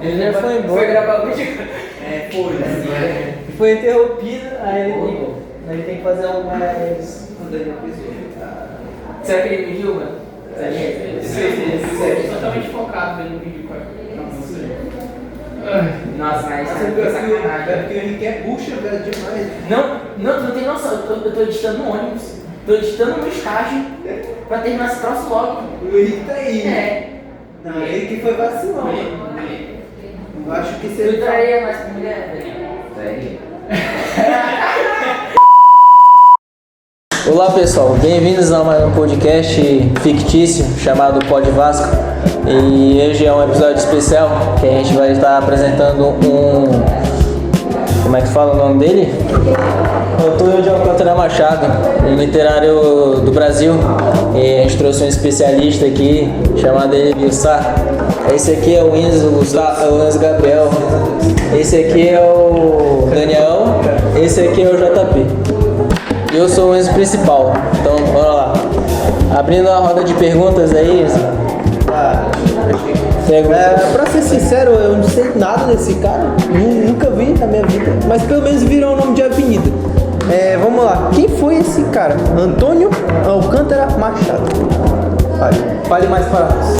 Ele já foi embora. Foi gravar vídeo? Foi interrompido, aí ele tem que fazer um mais. Será que ele me viu, mano? Totalmente focado no vídeo. Nossa, mas É porque ele quer bucha, velho, demais. Não tem noção. Eu tô editando no ônibus. Tô editando no estágio pra terminar esse troço logo. O Henrique tá aí. É. Não, ele que foi vacilão, mano. Eu acho que você. Eu traria mais pra mulher, velho. Olá pessoal, bem-vindos a mais um podcast fictício chamado Pod Vasco. E hoje é um episódio especial que a gente vai estar apresentando como é que fala o nome dele? Antônio de Alcântara Machado, um literário do Brasil. E a gente trouxe um especialista aqui chamado Elevio Sá. Esse aqui é o Enzo Gabriel. Esse aqui é o Daniel. Esse aqui é o JP. Eu sou o Enzo principal, então bora lá. Abrindo a roda de perguntas aí. Pra ser sincero, eu não sei nada desse cara, nunca vi na minha vida, mas pelo menos virou o nome de avenida. Vamos lá, quem foi esse cara? Antônio Alcântara Machado. Fale mais para nós.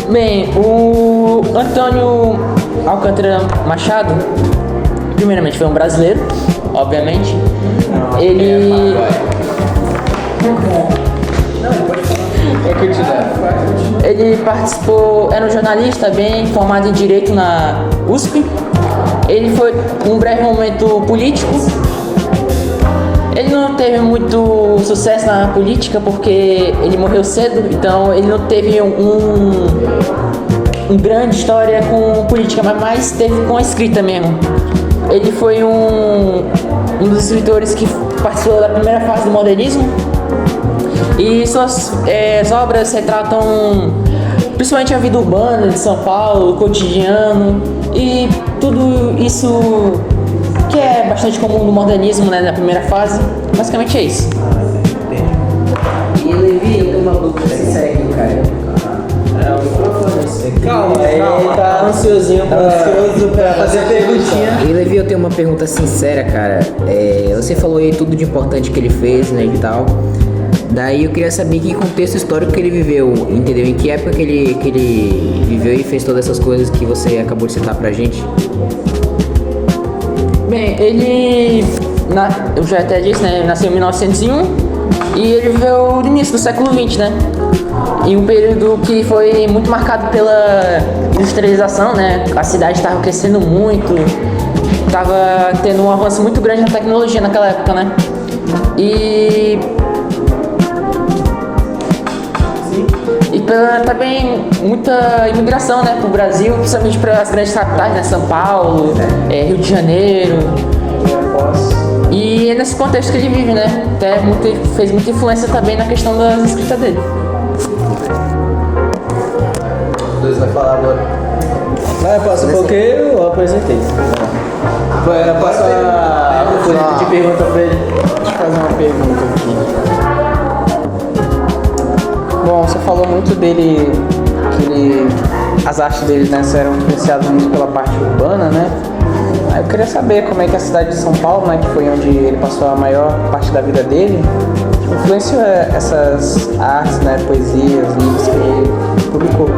Bem, o Antônio Alcântara Machado, primeiramente, foi um brasileiro, obviamente. Ele participou, era um jornalista bem formado em Direito na USP. Ele foi um breve momento político. Ele não teve muito sucesso na política porque ele morreu cedo, então ele não teve um grande história com política, mas mais teve com a escrita mesmo. Ele foi um dos escritores que participou da primeira fase do modernismo e suas obras retratam principalmente a vida urbana de São Paulo, o cotidiano e tudo isso que é bastante comum no modernismo, né, na primeira fase. Basicamente é isso. E Levi, eu tenho uma dúvida sincera aqui, cara. Calma, ele tá ansioso pra fazer a perguntinha. E Levi, eu tenho uma pergunta sincera, cara. Você falou aí tudo de importante que ele fez, né, e tal. Daí eu queria saber que contexto histórico que ele viveu, entendeu? Em que época que ele viveu e fez todas essas coisas que você acabou de citar pra gente. Bem, eu já até disse, né, nasceu em 1901 e ele viveu no início do século XX, né? Em um período que foi muito marcado pela industrialização, né? A cidade estava crescendo muito, estava tendo um avanço muito grande na tecnologia naquela época, né? E também muita imigração, né, pro Brasil, principalmente para as grandes capitais, né, São Paulo, Rio de Janeiro. E é nesse contexto que ele vive, né? Até fez muita influência também na questão das escritas dele. O dois vai falar agora. Passa porque eu apresentei. Passa a folha de pergunta pra ele. Deixa eu fazer uma pergunta aqui. Bom, você falou muito dele, as artes dele, né, eram influenciadas muito pela parte urbana, né? Aí eu queria saber como é que a cidade de São Paulo, né, que foi onde ele passou a maior parte da vida dele, influenciou essas artes, né, poesias, livros que ele publicou.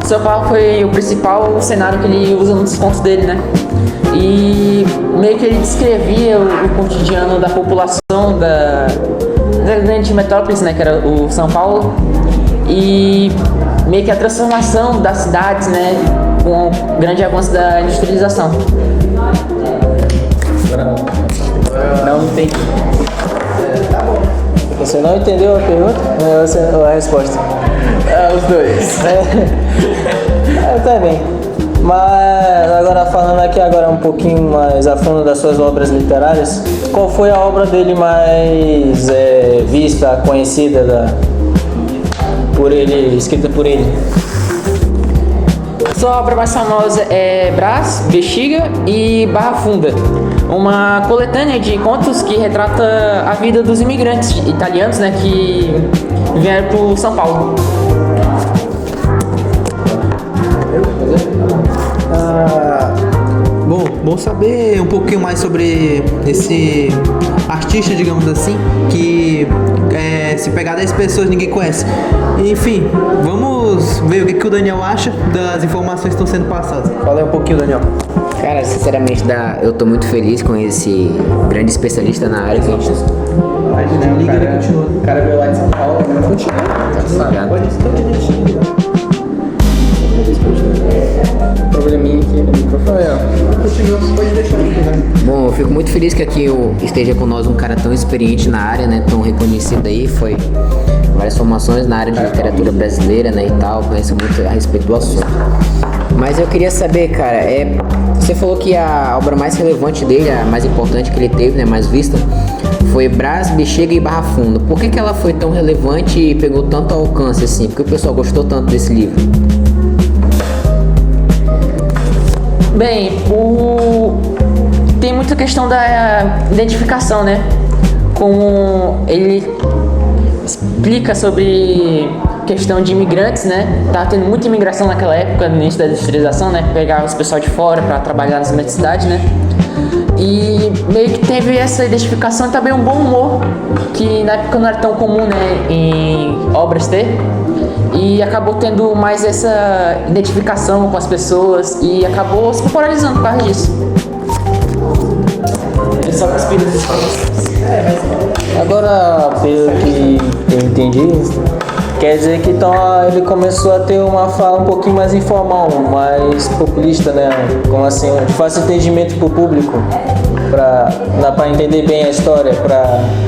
São Paulo foi o principal cenário que ele usa nos contos dele, né? E meio que ele descrevia o cotidiano da população da grande metrópole, né, que era o São Paulo, e meio que a transformação das cidades, né, com o grande avanço da industrialização. Não entendi. Tá bom. Você não entendeu a pergunta? Ou a resposta? Os dois. Tá bem. Mas agora falando aqui agora um pouquinho mais a fundo das suas obras literárias, qual foi a obra dele mais vista, conhecida por ele, escrita por ele? Sua obra mais famosa é Brás, Bexiga e Barra Funda, uma coletânea de contos que retrata a vida dos imigrantes italianos, né, que vieram para São Paulo. Bom saber um pouquinho mais sobre esse artista, digamos assim, que se pegar 10 pessoas ninguém conhece. Enfim, vamos ver o que o Daniel acha das informações que estão sendo passadas. Fala aí um pouquinho, Daniel. Cara, sinceramente, eu tô muito feliz com esse grande especialista na área que a gente... Liga, ele continua. O cara veio lá de São Paulo, né? Continua. Pode ser que a gente probleminha aqui no microfone. Continua, pode deixar aqui, né? Bom, eu fico muito feliz que aqui esteja com nós um cara tão experiente na área, né? Tão reconhecido aí, foi várias formações na área de literatura brasileira, né? E tal, conhece muito a respeito do assunto. Mas eu queria saber, cara, você falou que a obra mais relevante dele, a mais importante que ele teve, né? Mais vista, foi Brás, Bexiga e Barra Funda. Por que ela foi tão relevante e pegou tanto alcance assim? Porque o pessoal gostou tanto desse livro? Bem, tem muita questão da identificação, né? Como ele explica sobre questão de imigrantes, né? Tava tendo muita imigração naquela época, no início da industrialização, né? Pegava os pessoal de fora para trabalhar nas grandes cidades, né? E meio que teve essa identificação e também um bom humor, que na época não era tão comum, né? Em obras ter. E acabou tendo mais essa identificação com as pessoas e acabou se popularizando por causa disso. Ele só conspira. Agora, pelo que eu entendi, quer dizer que então ele começou a ter uma fala um pouquinho mais informal, mais populista, né? Como assim, de fácil entendimento para o público, dá para entender bem a história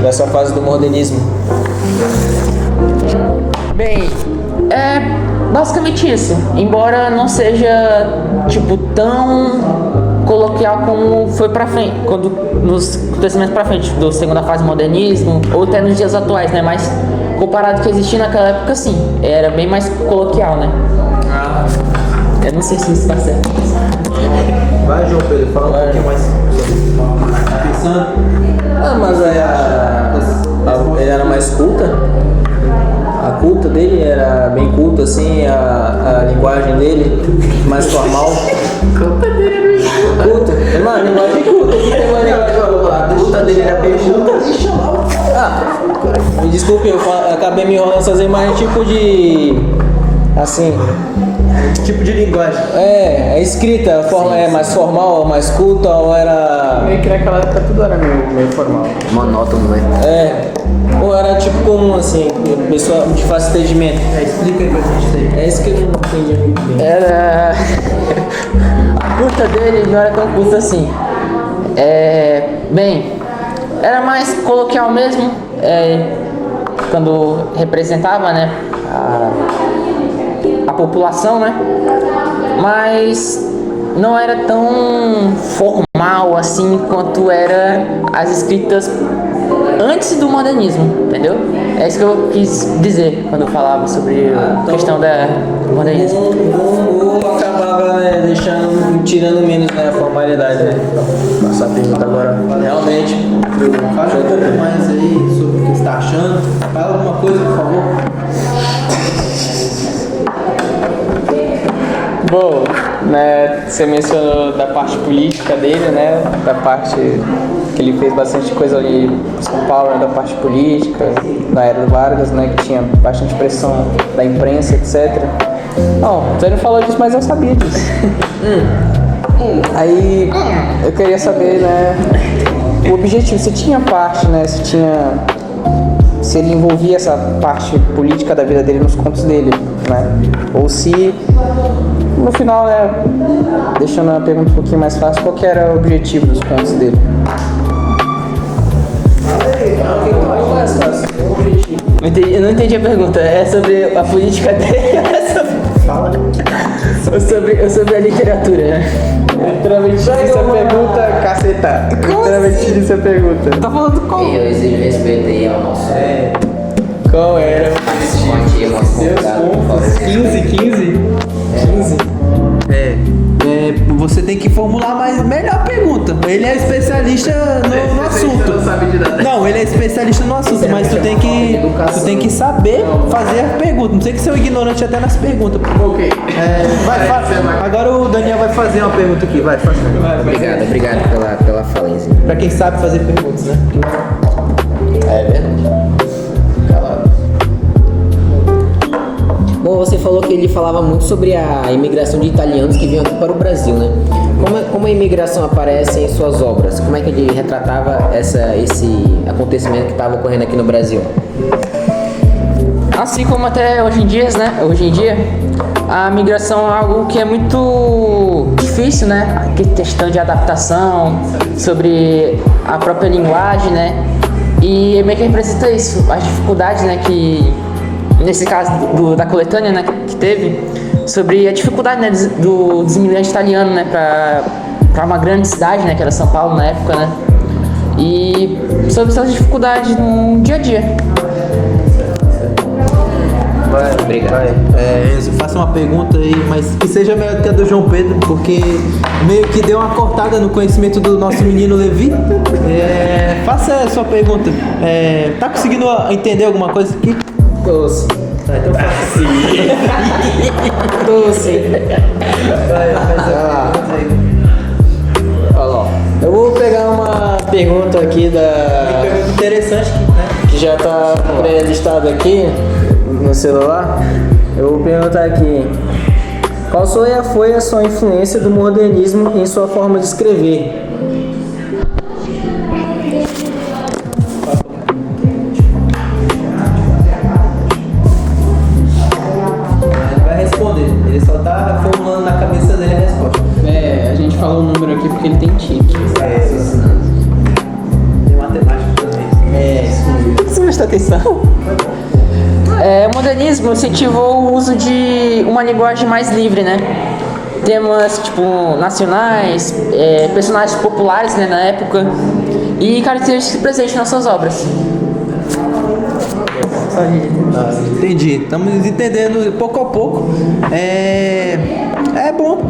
dessa fase do modernismo. Bem, é basicamente isso. Embora não seja tipo tão coloquial como foi pra frente, quando nos acontecimentos pra frente, da segunda fase do modernismo, ou até nos dias atuais, né? Mas comparado ao que existia naquela época, sim, era bem mais coloquial, né? Eu não sei se isso tá certo. Vai, João Pedro, fala um pouquinho mais pensando. Mas ele era mais culta? A culta dele era bem culta, assim, a linguagem dele mais formal. Culpa dele era bem Culta? Mano, linguagem culta. Aqui tem uma linguagem culta. A culta dele era bem culta. Me desculpe, eu acabei me enrolando essas imagens tipo de... Assim... Tipo de linguagem. A escrita é mais formal, mais culta ou era... Meio que naquela época tudo era meio formal. Monótono, né? Ou era tipo comum, assim, pessoa de fácil entendimento. Explica aí pra gente daí. É isso que eu não entendi muito bem. Era... A curta dele não era tão curta assim. Bem, era mais coloquial mesmo, quando representava, né, a população, né, mas não era tão formal assim quanto era as escritas antes do modernismo, entendeu? É isso que eu quis dizer quando eu falava sobre a questão do modernismo. O acabava, né, tirando menos, né, a formalidade, né? Passar a pergunta agora, realmente. Fala um pouco mais aí sobre o que você está achando. Fala alguma coisa, por favor. Bom, né, você mencionou da parte política dele, né, da parte que ele fez bastante coisa ali em São Paulo, né, da parte política, na era do Vargas, né, que tinha bastante pressão da imprensa, etc. Não, você não falou disso, mas eu sabia disso. Aí, eu queria saber, né, o objetivo, você tinha parte, né, se ele envolvia essa parte política da vida dele nos contos dele, né, ou se... No final, né, deixando a pergunta um pouquinho mais fácil, qual que era o objetivo dos contos dele? Eu não entendi a pergunta. É sobre a política dele? Ou sobre a literatura, né? Literalmente disse a pergunta, caceta. Literalmente disse a pergunta. Tá falando qual? E eu exijo respeito aí ao nosso... Qual era? Fonte, nosso convidado, por favor. 15? você tem que formular mais melhor pergunta. Ele é especialista no assunto. Não, ele é especialista no assunto, mas tu tem que saber fazer a pergunta. Não tem que ser um ignorante até nas perguntas. Ok. Agora o Daniel vai fazer uma pergunta aqui, vai, faz. Obrigado pela fala, Enzinho. Pra quem sabe fazer perguntas, né? É verdade. Bom, você falou que ele falava muito sobre a imigração de italianos que vinham aqui para o Brasil, né? Como a imigração aparece em suas obras? Como é que ele retratava esse acontecimento que estava ocorrendo aqui no Brasil? Assim como até hoje em dia, né? Hoje em dia, a migração é algo que é muito difícil, né? A questão de adaptação, sobre a própria linguagem, né? E meio que representa isso, as dificuldades, né? Que nesse caso da coletânea, né? Que teve, sobre a dificuldade, né? Do imigrante italiano, né? Para uma grande cidade, né? Que era São Paulo na época, né? E sobre essas dificuldades no dia a dia. Obrigado. Enzo, faça uma pergunta aí, mas que seja melhor do que a do João Pedro, porque meio que deu uma cortada no conhecimento do nosso menino Levi. Faça a sua pergunta. Tá conseguindo entender alguma coisa aqui? Doce. Então faça. Doce. Olha lá. Eu vou pegar uma pergunta aqui Pergunta interessante, né? que já tá pré-listado aqui no celular. Eu vou perguntar aqui: qual foi a sua influência do modernismo em sua forma de escrever? Ele vai responder. Ele só tá formulando na cabeça dele a resposta. A gente falou o número aqui porque ele tem tique. Tem matemática também. Isso mesmo. Você presta atenção? O modernismo incentivou o uso de uma linguagem mais livre, né? Temas tipo nacionais, personagens populares, né, na época, e características presentes nas suas obras. Entendi. Estamos entendendo pouco a pouco. É bom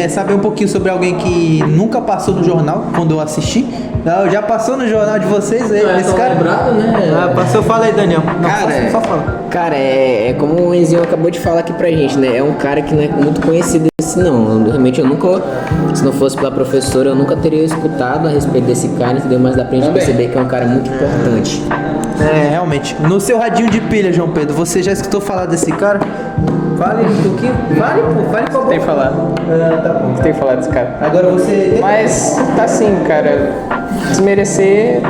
saber um pouquinho sobre alguém que nunca passou no jornal, quando eu assisti. Não, já passou no jornal de vocês aí, esse cara? Lembrado, né? Passou, fala aí, Daniel. Não, Cara, só fala. Cara, é como o Enzinho acabou de falar aqui pra gente, né? É um cara que não é muito conhecido assim, não. Realmente eu nunca, se não fosse pela professora, eu nunca teria escutado a respeito desse cara, entendeu? Mas dá pra gente perceber que é um cara muito importante. Realmente. No seu radinho de pilha, João Pedro, você já escutou falar desse cara? Fale um pouquinho. Fale com a boca. Tem que falar. Tá bom. Tem que falar desse cara. Agora você... Mas tá assim, cara. Desmerecer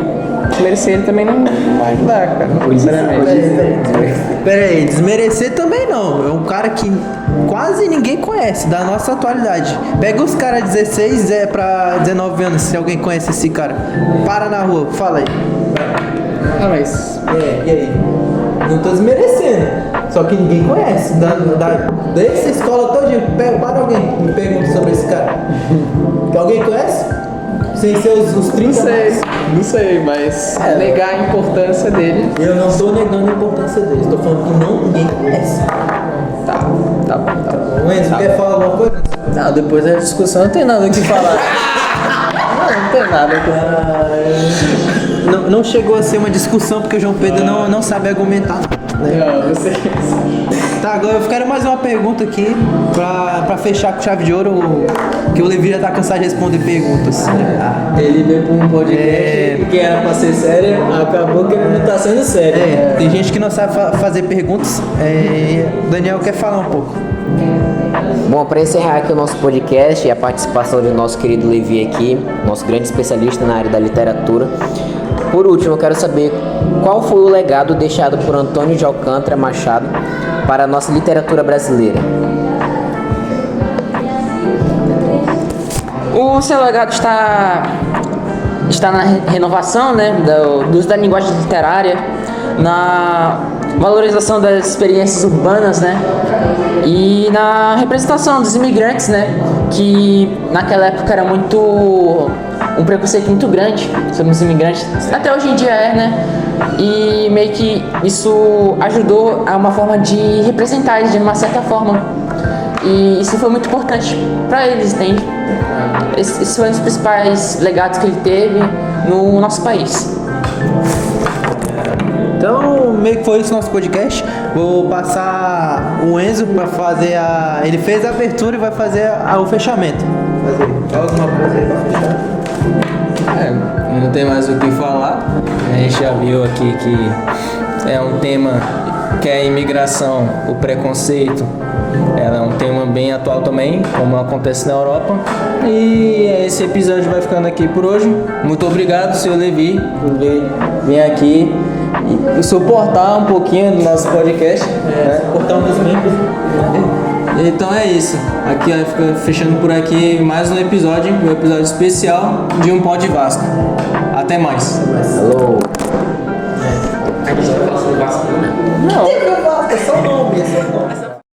ele também não vai ajudar, cara. Sinceramente. Pera aí, desmerecer também não. É um cara que quase ninguém conhece, da nossa atualidade. Pega os caras 16 pra 19 anos, se alguém conhece esse cara. Para na rua, fala aí. Ah, mas E aí? Não tô desmerecendo, só que ninguém conhece. Dessa escola todinha, para alguém me pergunta sobre esse cara. Que alguém conhece? Sem ser os 30 mais? não sei, mas negar a importância dele. Eu não estou negando a importância dele, estou falando que ninguém conhece. Tá bom. O Enzo, quer falar alguma coisa? Não, depois da discussão não tem nada o que falar. não tem nada o que falar. Não chegou a ser uma discussão porque o João Pedro não sabe argumentar. Não sei. Tá, agora eu quero mais uma pergunta aqui pra fechar com chave de ouro, que o Levi já tá cansado de responder perguntas. Ele veio pra um podcast que era pra ser sério, acabou que ele não tá sendo sério. Tem gente que não sabe fazer perguntas. Daniel quer falar um pouco. Bom, para encerrar aqui o nosso podcast e a participação do nosso querido Levi aqui, nosso grande especialista na área da literatura. Por último, eu quero saber qual foi o legado deixado por Antônio de Alcântara Machado para a nossa literatura brasileira. O seu legado está na renovação, né, do uso da linguagem literária, na valorização das experiências urbanas, né, e na representação dos imigrantes, né, que naquela época era um preconceito muito grande sobre os imigrantes, até hoje em dia né, e meio que isso ajudou a uma forma de representar eles de uma certa forma, E isso foi muito importante para eles, entende? Esse foi um dos principais legados que ele teve no nosso país. Então, meio que foi esse nosso podcast. Vou passar o Enzo para fazer a. Ele fez a abertura e vai fazer o fechamento. Alguma coisa aí pra fechar? Não tem mais o que falar. A gente já viu aqui que é um tema que é a imigração, o preconceito. Ela é um tema bem atual também, como acontece na Europa. E esse episódio vai ficando aqui por hoje. Muito obrigado, senhor Levi, por vir aqui e suportar um pouquinho do nosso podcast. Suportar um dos membros. Então é isso. Aqui ó, fica fechando por aqui mais um episódio especial de um Pod Vasco. Até mais. Alô. Não, é só nome, é só nome.